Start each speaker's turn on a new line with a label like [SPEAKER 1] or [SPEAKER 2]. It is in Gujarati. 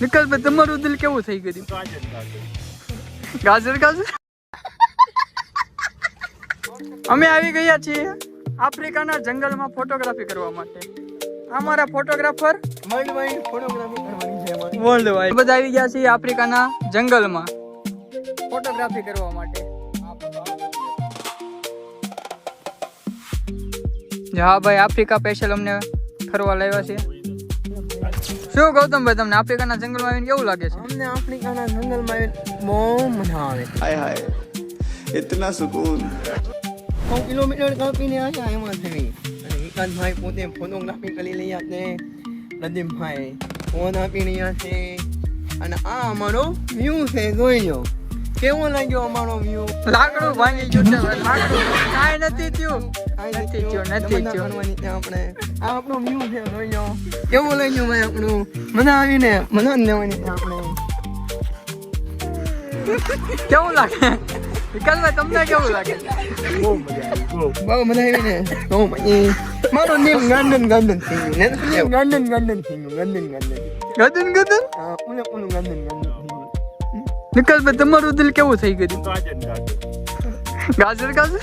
[SPEAKER 1] વિકાસભાઈ તમારું દિલ કેવું થઈ ગયું? ગાજર ગાજર. અમે આવી ગયા છીએ આફ્રિકાના જંગલમાં ફોટોગ્રાફી કરવા માટે. અમારા ફોટોગ્રાફર
[SPEAKER 2] વર્લ્ડ વાઇડ ફોટોગ્રાફી કરવાની છે અમારી.
[SPEAKER 1] વર્લ્ડ વાઇડ બધા આવી ગયા છીએ આફ્રિકાના જંગલમાં ફોટોગ્રાફી કરવા માટે. હા ભાઈ, આફ્રિકા સ્પેશિયલ અમને ફરવા લાવ્યા છે. શું ગૌતમભાઈ, તમને આફ્રિકાના જંગલમાં આવીને કેવું લાગે છે?
[SPEAKER 2] અમને આફ્રિકાના જંગલમાં બહુ મજા આવે.
[SPEAKER 3] हाय हाय इतना सुकून
[SPEAKER 2] 100 કિલોમીટર કાપીને આવ્યા એમાં થઈ. અને વિકાસભાઈ પોતે ફોટોગ્રાફી કરી રહ્યા છે. નદીમભાઈ ફોન આપી રહ્યા છે. અને આ અમારો વ્યૂ છે, જોઈ લો કેવો લાગ્યો અમારો વ્યૂ.
[SPEAKER 1] લાકડું ભાંગી ગયું છે. લાકડું કાંઈ નથી થયું. નથી થયું.
[SPEAKER 2] આપણે આ આપણો વ્યૂ છે, જોઈ લો કેવો લાગ્યો ભાઈ આપણું. મજા આવીને મજા લેવાની છે આપણે.
[SPEAKER 1] કેવું લાગે વિકાસભાઈ, તમને કેવું લાગે?
[SPEAKER 2] બહુ મજા આવી ને. તો પછી મારું નેમ ગાર્ડન ગાર્ડન થઈ ગયું. ગાર્ડન ગાર્ડન થઈ ગયું. ગાર્ડન ગાર્ડન
[SPEAKER 1] ગદન ગદન.
[SPEAKER 2] ઓલું ગાર્ડન ગાર્ડન થઈ ગયું.
[SPEAKER 1] વિકાસભાઈ તમારું દિલ કેવું થઈ ગયું? ગાજર ગાજર.